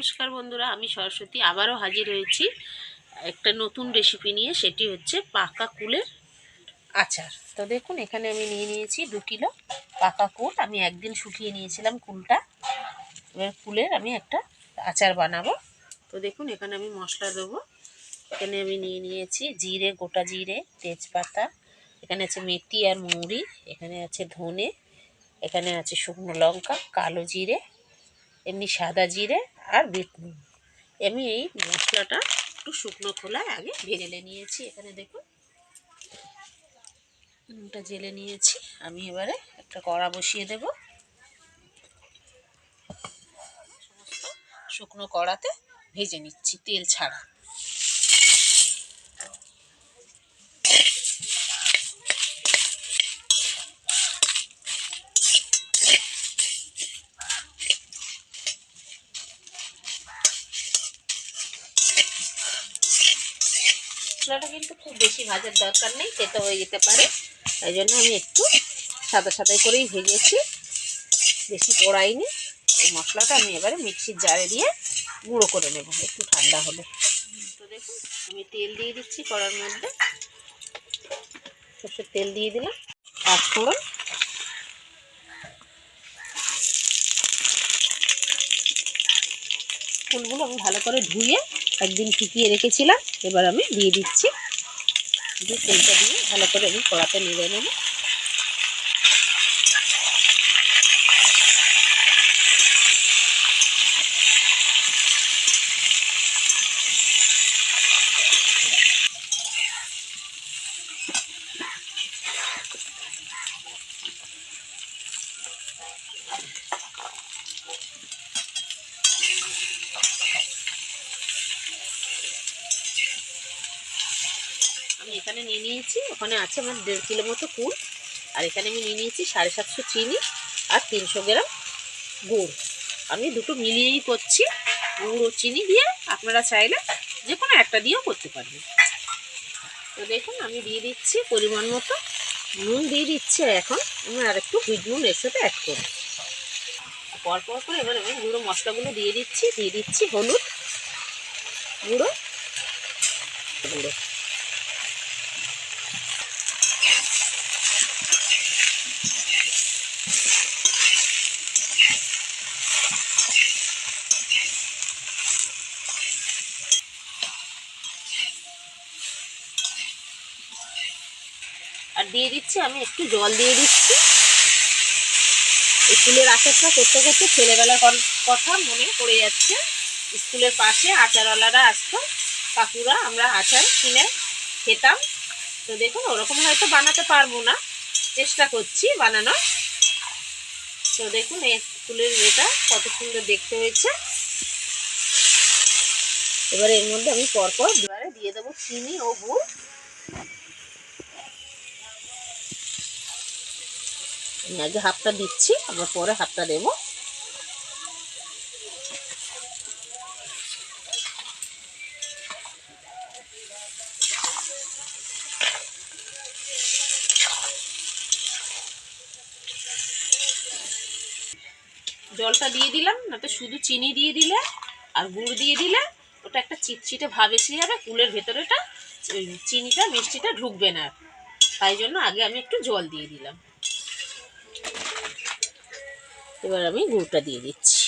নমস্কার বন্ধুরা, আমি সরস্বতী আবারও হাজির হয়েছি একটা নতুন রেসিপি নিয়ে। সেটি হচ্ছে পাকা কুলের আচার। তো দেখুন, এখানে আমি নিয়ে নিয়েছি 2 কিলো পাকা কুল। আমি একদিন শুকিয়ে নিয়েছিলাম কুলটা। এবার কুলের আমি একটা আচার বানাবো। তো দেখুন, এখানে আমি মশলা দেবো। এখানে আমি নিয়ে নিয়েছি জিরে, গোটা জিরে, তেজপাতা, এখানে আছে মেথি আর মৌরি, এখানে আছে ধনে, এখানে আছে শুকনো লঙ্কা, কালো জিরে, এমনি সাদা জিরে আর বিট নুন। আমি এই মশলাটা একটু শুকনো খোলায় আগে ভেজে নিয়েছি। এখানে দেখুন, নুনটা জেলে নিয়েছি। আমি এবারে একটা কড়া বসিয়ে দেব। সমস্ত শুকনো কড়াতে ভেজে নিচ্ছি তেল ছাড়া। মশলাটা কিন্তু খুব বেশি ভাজার দরকার নেই, তেতো হয়ে যেতে পারে। তাই জন্য আমি একটু সাদা সাদাই করেই ভেজেছি, বেশি পোড়াইনি। এই মশলাটা আমি এবারে মিক্সির জারে দিয়ে গুঁড়ো করে নেব একটু ঠান্ডা হলে। তো দেখুন, আমি তেল দিয়ে দিচ্ছি কড়ার মধ্যে। সর্ষের তেল দিয়ে দিলাম, 5 ফোড়ন, ফুলগুলো আমি ভালো করে ধুয়ে একদিন শুকিয়ে রেখেছিলাম। এবার আমি দিয়ে দিচ্ছি। তেলটা দিয়ে ভালো করে আমি কড়াতে নেড়ে নেব। আমি এখানে নিয়ে নিয়েছি, ওখানে আছে আমার 1.5 কিলো মতো কুল। আর এখানে আমি নিয়ে নিয়েছি 750 চিনি আর 300 গ্রাম গুড়। আমি দুটো মিলিয়েই করছি, গুড় ও চিনি দিয়ে। আপনারা চাইলে যে কোনো একটা দিয়েও করতে পারবেন। তো দেখুন, আমি দিয়ে দিচ্ছি পরিমাণ মতো নুন দিয়ে দিচ্ছি। এখন আমি আর একটু বিট নুন এর সাথে অ্যাড করব। পরপর করে এবার আমি গুঁড়ো মশলাগুলো দিয়ে দিচ্ছি হলুদ গুঁড়ো, গুঁড়ো, আর দিয়ে দিচ্ছি আমি একটু জল দিয়ে দিচ্ছি। স্কুলের আচারটা করতে করতে ছেলেবেলার কথা মনে পড়ে যাচ্ছে। স্কুলের পাশে আচারওয়ালারা আসতো, কাকুরা, আমরা আচার কিনে খেতাম। তো দেখুন, ওরকম হয়তো বানাতে পারবো না, চেষ্টা করছি বানানোর। তো দেখুন, এই স্কুলের এটা কত সুন্দর দেখতে হয়েছে। এবারে এর মধ্যে আমি পরপর এবারে দিয়ে দেবো চিনি ও গুড়। আমি আগে হাফটা দিচ্ছি, আবার পরে হাফটা দেবো। জলটা দিয়ে দিলাম, না তো শুধু চিনি দিয়ে দিলে আর গুড় দিয়ে দিলে ওটা একটা চিটচিটে ভাব এসে যাবে, কুলের ভেতরেটা চিনিটা মিষ্টিটা ঢুকবে না। তাই জন্য আগে আমি একটু জল দিয়ে দিলাম। এবার আমি গুড়টা দিয়ে দিচ্ছি।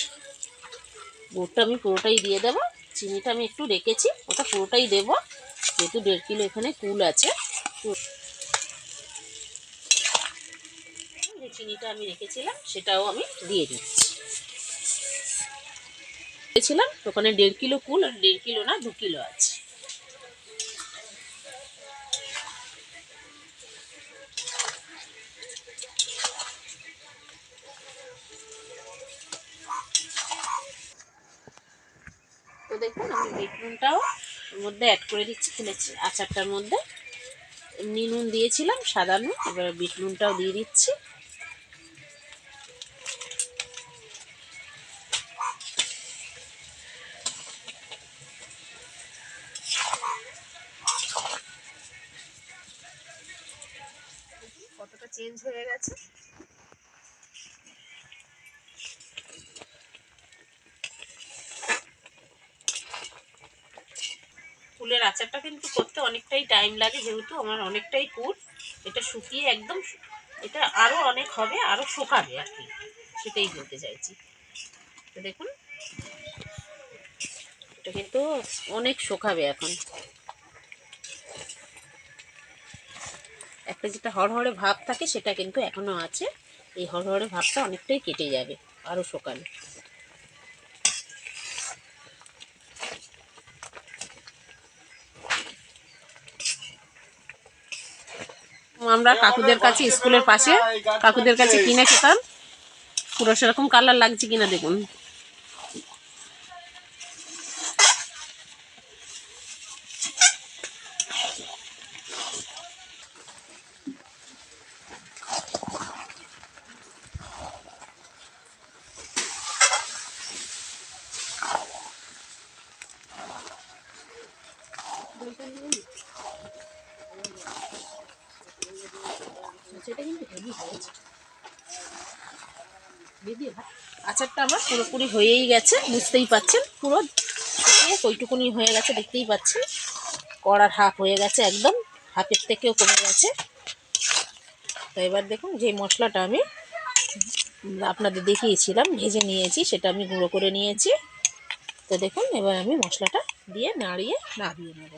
গুড়টা আমি পুরোটাই দিয়ে দেবো। চিনিটা আমি একটু রেখেছি, ওটা পুরোটাই দেবো, যেহেতু 1.5 কিলো এখানে কুল আছে। যে চিনিটা আমি রেখেছিলাম সেটাও আমি দিয়ে দিচ্ছি। রেখেছিলাম ওখানে 1.5 কিলো কুল, আর 1.5 কিলো না 2 কিলো আছে। তো দেখুন, আমি বিট নুনটাও ওর মধ্যে অ্যাড করে দিচ্ছি। ফেলেছি আচারটার মধ্যে এমনি নুন দিয়েছিলাম, সাদা নুন। এবার বিট নুনটাও দিয়ে দিচ্ছি। কতটা চেঞ্জ হয়ে গেছে। কুলের আচারটা কিন্তু করতে অনেকটাই টাইম লাগে, যেহেতু আমার অনেকটাই কুল। এটা শুকিয়ে একদম, এটা আরও অনেক হবে, আরও শুকাবে আর কি, সেটাই বলতে চাইছি। তো দেখুন এটা কিন্তু অনেক শুকাবে এখন। একটা যেটা হড়হড়ে ভাব থাকে সেটা কিন্তু এখনো আছে, এই হড়হড়ে ভাবটা অনেকটাই কেটে যাবে আরও শুকালে। আমরা কাকুদের কাছে, স্কুলের পাশে কাকুদের কাছে কিনে খেতাম। পুরো সেরকম কালার লাগছে কিনা দেখুন। সেটা কিন্তু হেভি হয়েছে। আচারটা আমার পুরোপুরি হয়েই গেছে, বুঝতেই পাচ্ছেন, পুরো শুকিয়ে কইটুকুনি হয়ে গেছে, দেখতেই পাচ্ছেন। কড়ার হাফ হয়ে গেছে, একদম হাফের থেকেও কমে গেছে। তো এবার দেখুন যে মশলাটা আমি আপনাদের দেখিয়েছিলাম ভেজে নিয়েছি, সেটা আমি গুঁড়ো করে নিয়েছি। তো দেখুন এবার আমি মশলাটা দিয়ে নাড়িয়ে নামিয়ে নেব।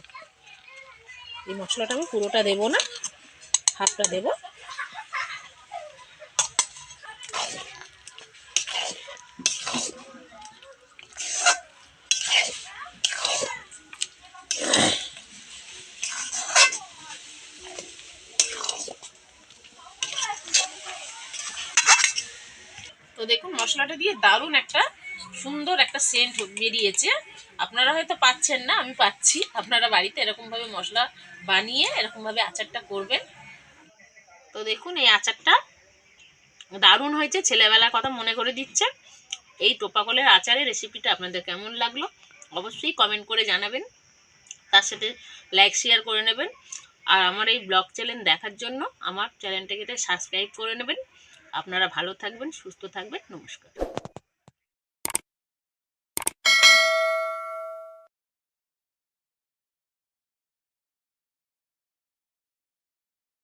এই মশলাটা আমি পুরোটা দেবো না, হাফটা দেবো। তো দেখুন মশলাটা দিয়ে দারুণ একটা সুন্দর একটা সেন্ট বেরিয়েছে। আপনারা হয়তো পাচ্ছেন না, আমি পাচ্ছি। আপনারা বাড়িতে এরকমভাবে মশলা বানিয়ে এরকমভাবে আচারটা করবেন। তো দেখুন এই আচারটা দারুণ হয়েছে, ছেলেবেলার কথা মনে করে দিচ্ছে। এই টোপা কলের আচারের রেসিপিটা আপনাদের কেমন লাগলো অবশ্যই কমেন্ট করে জানাবেন, তার সাথে লাইক শেয়ার করে নেবেন। আর আমার এই ব্লগ চ্যানেল দেখার জন্য আমার চ্যানেলটাকে সাবস্ক্রাইব করে নেবেন। আপনারা ভালো থাকবেন, সুস্থ থাকবেন, নমস্কার।